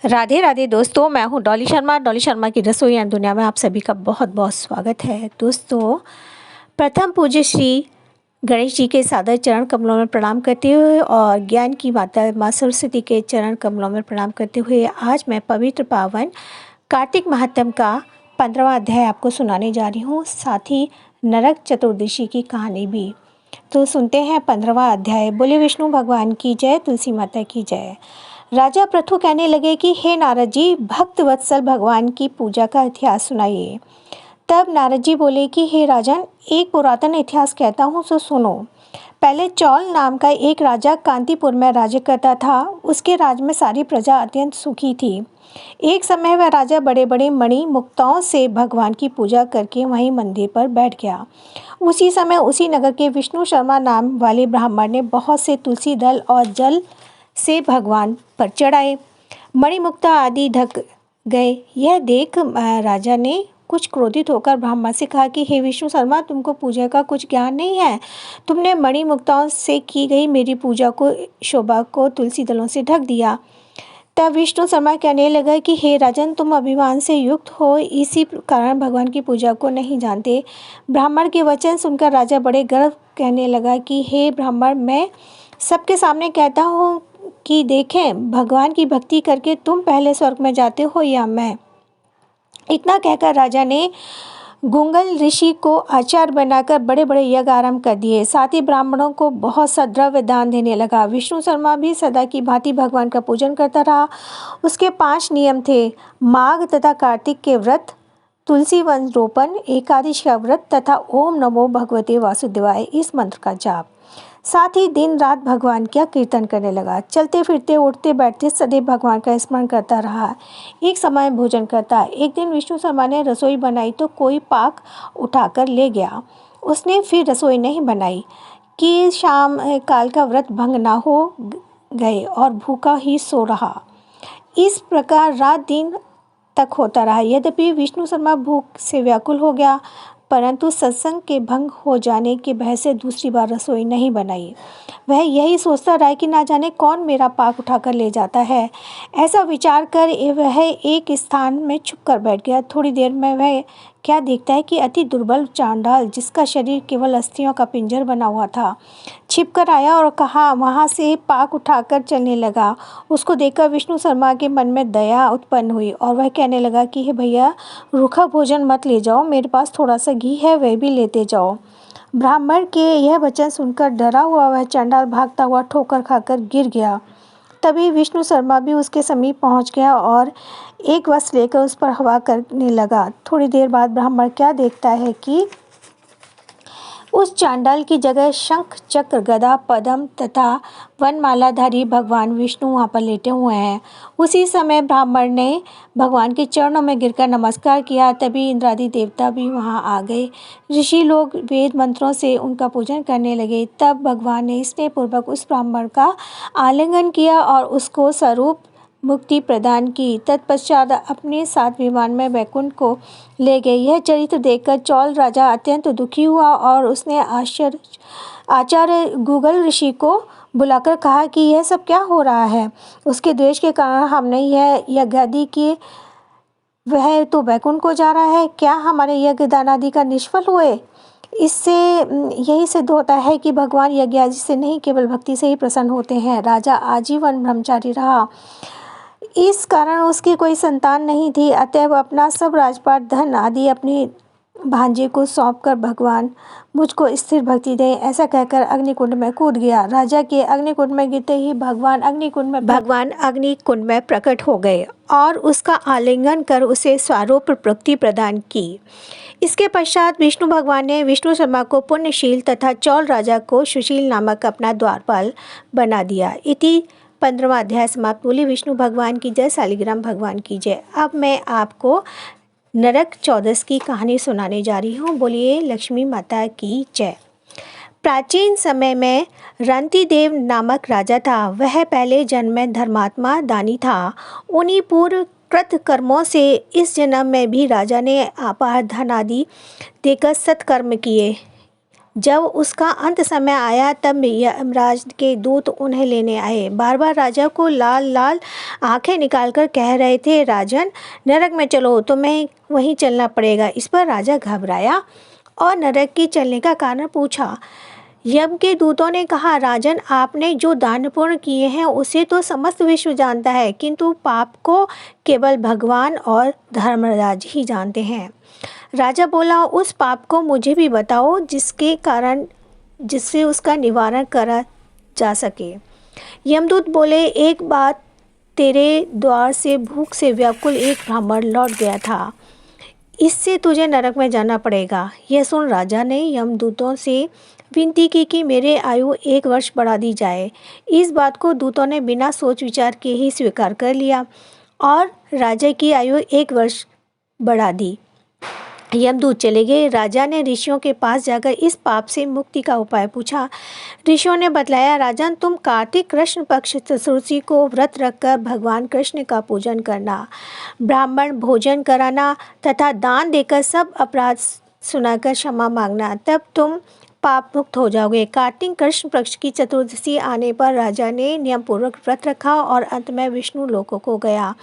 राधे राधे दोस्तों, मैं हूँ डॉली शर्मा की रसोई एंड दुनिया में आप सभी का बहुत बहुत स्वागत है। दोस्तों, प्रथम पूज्य श्री गणेश जी के सादर चरण कमलों में प्रणाम करते हुए और ज्ञान की माता माँ सरस्वती के चरण कमलों में प्रणाम करते हुए आज मैं पवित्र पावन कार्तिक महात्म का 15वां अध्याय आपको सुनाने जा रही हूँ, साथ ही नरक चतुर्दशी की कहानी भी। तो सुनते हैं 15वां अध्याय। बोले विष्णु भगवान की जय, तुलसी माता की जय। राजा पृथु कहने लगे कि हे नारद जी, भक्त वत्सल भगवान की पूजा का इतिहास सुनाइए। तब नारद जी बोले कि हे राजन, एक पुरातन इतिहास कहता हूँ सो सुनो। पहले चौल नाम का एक राजा कांतिपुर में राज्य करता था। उसके राज में सारी प्रजा अत्यंत सुखी थी। एक समय वह राजा बड़े बड़े मणि मुक्ताओं से भगवान की पूजा करके वहीं मंदिर पर बैठ गया। उसी समय उसी नगर के विष्णु शर्मा नाम वाले ब्राह्मण ने बहुत से तुलसी दल और जल से भगवान पर चढ़ाए। मणिमुक्ता आदि ढक गए। यह देख राजा ने कुछ क्रोधित होकर ब्राह्मण से कहा कि हे विष्णु शर्मा, तुमको पूजा का कुछ ज्ञान नहीं है। तुमने मणिमुक्ताओं से की गई मेरी पूजा को शोभा को तुलसी दलों से ढक दिया। तब विष्णु शर्मा कहने लगा कि हे राजन, तुम अभिमान से युक्त हो, इसी कारण भगवान की पूजा को नहीं जानते। ब्राह्मण के वचन सुनकर राजा बड़े गर्व कहने लगा कि हे ब्राह्मण, मैं सबके सामने कहता हूँ कि देखें, भगवान की भक्ति करके तुम पहले स्वर्ग में जाते हो या मैं। इतना कहकर राजा ने गुंगल ऋषि को आचार्य बनाकर बड़े बड़े यज्ञ आरंभ कर दिए। साथ ही ब्राह्मणों को बहुत सा द्रव्य दान देने लगा। विष्णु शर्मा भी सदा की भांति भगवान का पूजन करता रहा। उसके 5 नियम थे: माघ तथा कार्तिक के व्रत, तुलसी वन रोपण, एकादशी का व्रत तथा ओम नमो भगवते वासुदेवाय इस मंत्र का जाप। साथ ही दिन रात भगवान का कीर्तन करने लगा। चलते फिरते उठते बैठते सदैव भगवान का स्मरण करता रहा। एक समय भोजन करता। एक दिन विष्णु शर्मा ने रसोई बनाई तो कोई पाक उठाकर ले गया। उसने फिर रसोई नहीं बनाई कि शाम काल का व्रत भंग ना हो गए और भूखा ही सो रहा। इस प्रकार रात दिन तक होता रहा। यद्यपि विष्णु शर्मा भूख से व्याकुल हो गया, परंतु सत्संग के भंग हो जाने के भय से दूसरी बार रसोई नहीं बनाई। वह यही सोचता रहा कि ना जाने कौन मेरा पाक उठाकर ले जाता है। ऐसा विचार कर वह एक स्थान में छुप कर बैठ गया। थोड़ी देर में वह क्या देखता है कि अति दुर्बल चांडाल, जिसका शरीर केवल अस्थियों का पिंजर बना हुआ था, छिपकर आया और कहा वहाँ से पाक उठाकर चलने लगा। उसको देखकर विष्णु शर्मा के मन में दया उत्पन्न हुई और वह कहने लगा कि हे भैया, रूखा भोजन मत ले जाओ, मेरे पास थोड़ा सा घी है, वह भी लेते जाओ। ब्राह्मण के यह वचन सुनकर डरा हुआ वह चांडाल भागता हुआ ठोकर खाकर गिर गया। तभी विष्णु शर्मा भी उसके समीप पहुंच गया और एक वस्त्र लेकर उस पर हवा करने लगा। थोड़ी देर बाद ब्राह्मण क्या देखता है कि उस चांडाल की जगह शंख चक्र गदा पद्म तथा वनमालाधारी भगवान विष्णु वहाँ पर लेटे हुए हैं। उसी समय ब्राह्मण ने भगवान के चरणों में गिरकर नमस्कार किया। तभी इंद्रादि देवता भी वहाँ आ गए। ऋषि लोग वेद मंत्रों से उनका पूजन करने लगे। तब भगवान ने स्नेहपूर्वक उस ब्राह्मण का आलिंगन किया और उसको स्वरूप मुक्ति प्रदान की। तत्पश्चात अपने साथ विमान में वैकुंठ को ले गए। यह चरित्र देखकर चौल राजा अत्यंत दुखी हुआ और उसने आचार्य गुगल ऋषि को बुलाकर कहा कि यह सब क्या हो रहा है। उसके द्वेष के कारण हमने यह यज्ञादि किए, वह तो वैकुंठ को जा रहा है। क्या हमारे यज्ञ दान आदि का निष्फल हुए? इससे यही सिद्ध होता है कि भगवान यज्ञ आदि से नहीं, केवल भक्ति से ही प्रसन्न होते हैं। राजा आजीवन ब्रह्मचारी रहा। इस कारण उसकी कोई संतान नहीं थी। अतएव अपना सब राजपाट धन आदि अपनी भांजे को सौंपकर भगवान मुझको स्थिर भक्ति दें, ऐसा कहकर अग्निकुंड में कूद गया। राजा के अग्निकुंड में गिरते ही भगवान अग्निकुंड में प्रकट हो गए और उसका आलिंगन कर उसे स्वरूप प्रकृति प्रदान की। इसके पश्चात विष्णु भगवान ने विष्णु शर्मा को पुण्यशील तथा चौल राजा को सुशील नामक अपना द्वारपाल बना दिया। इति 15वां अध्याय समाप्त। बोली विष्णु भगवान की जय, शालिग्राम भगवान की जय। अब मैं आपको नरक चौदस की कहानी सुनाने जा रही हूँ। बोलिए लक्ष्मी माता की जय। प्राचीन समय में रंतिदेव नामक राजा था। वह पहले जन्म में धर्मात्मा दानी था। उन्हीं पूर्व कृत कर्मों से इस जन्म में भी राजा ने अपार धन आदि देकर सत्कर्म किए। जब उसका अंत समय आया तब यमराज के दूत उन्हें लेने आए। बार बार राजा को लाल लाल आंखें निकालकर कह रहे थे, राजन नरक में चलो, तुम्हें वहीं चलना पड़ेगा। इस पर राजा घबराया और नरक की चलने का कारण पूछा। यम के दूतों ने कहा, राजन आपने जो दान पुण्य किए हैं उसे तो समस्त विश्व जानता है, किंतु पाप को केवल भगवान और धर्मराज ही जानते हैं। राजा बोला, उस पाप को मुझे भी बताओ जिससे उसका निवारण करा जा सके। यमदूत बोले, एक बात, तेरे द्वार से भूख से व्याकुल एक ब्राह्मण लौट गया था, इससे तुझे नरक में जाना पड़ेगा। यह सुन राजा ने यमदूतों से विनती की कि मेरे आयु 1 वर्ष बढ़ा दी जाए। इस बात को दूतों ने बिना सोच विचार के ही स्वीकार कर लिया और राजा की आयु 1 वर्ष बढ़ा दी। यमदूत चले गए। राजा ने ऋषियों के पास जाकर इस पाप से मुक्ति का उपाय पूछा। ऋषियों ने बतलाया, राजन तुम कार्तिक कृष्ण पक्ष चतुर्दशी को व्रत रखकर भगवान कृष्ण का पूजन करना, ब्राह्मण भोजन कराना तथा दान देकर सब अपराध सुनाकर क्षमा मांगना, तब तुम पाप मुक्त हो जाओगे। कार्तिक कृष्ण पक्ष की चतुर्दशी आने पर राजा ने नियमपूर्वक व्रत रखा और अंत में विष्णु लोकों को गया।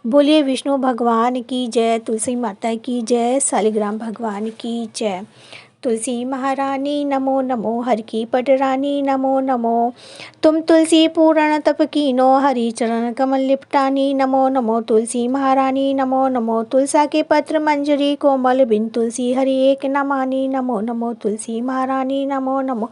बोलिए विष्णु भगवान की जय, तुलसी माता की जय, शालिग्राम भगवान की जय। तुलसी महारानी नमो नमो, हर की पटरानी नमो नमो, तुम तुलसी पूर्ण तप कीनो, हरि चरण कमल लिपटानी नमो नमो। तुलसी महारानी नमो नमो, तुलसा के पत्र मंजरी कोमल, बिन तुलसी हरि एक न मानी नमो नमो। तुलसी महारानी नमो नमो,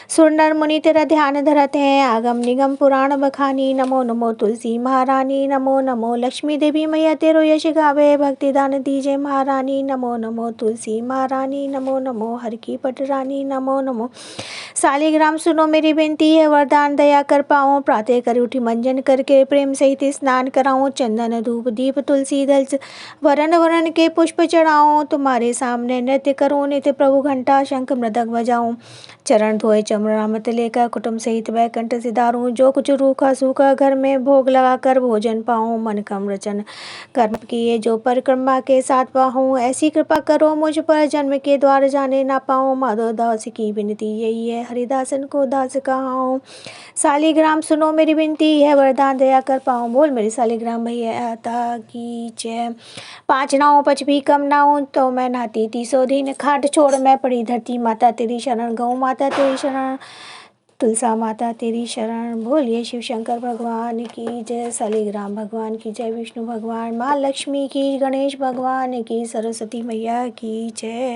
सुर नर मुनि तेरा ध्यान धरत हैं, आगम निगम पुराण बखानी नमो नमो। तुलसी महारानी नमो नमो, लक्ष्मी देवी मैया तेरो यश गावे, भक्ति दान दीजे महारानी नमो नमो। तुलसी महारानी नमो नमो, हर की पटरानी नमो नमो। शालिग्राम सुनो मेरी विनती है, वरदान दया कर पाऊँ, प्रातः कर उठी मंजन करके प्रेम सहित स्नान कराऊँ, चंदन धूप दीप तुलसी दल वरण वरण के पुष्प चढ़ाऊँ, तुम्हारे सामने नृत्य करूँ, नित्य प्रभु घंटा शंख मृदंग बजाऊँ, चरण धोए चमरामत लेकर कुटुंब सहित वैकुंठ सिधारूँ, जो कुछ रूखा सूखा घर में भोग लगाकर भोजन पाऊँ, मन कम रचन कर्म किए जो परिक्रमा के साथ पाऊँ, ऐसी कृपा करो मुझ पर, जन्म के द्वार जाने ना पाऊँ। माधव दास की विनती यही है, हरिदासन को दास कहाऊँ। शालिग्राम सुनो मेरी विनती है, वरदान दया कर पाऊँ, बोल मेरी शालिग्राम भैया की जय। 5 नाव 5 भी कम ना हो तो मैं नहाती 30 दिन, खाट छोड़ मैं पड़ी धरती माता तेरी शरण, गौ माता तेरी शरण, तुलसा माता तेरी शरण। बोलिए शिव शंकर भगवान की जय, शालिग्राम भगवान की जय, विष्णु भगवान, माँ लक्ष्मी की, गणेश भगवान की, सरस्वती मैया की जय।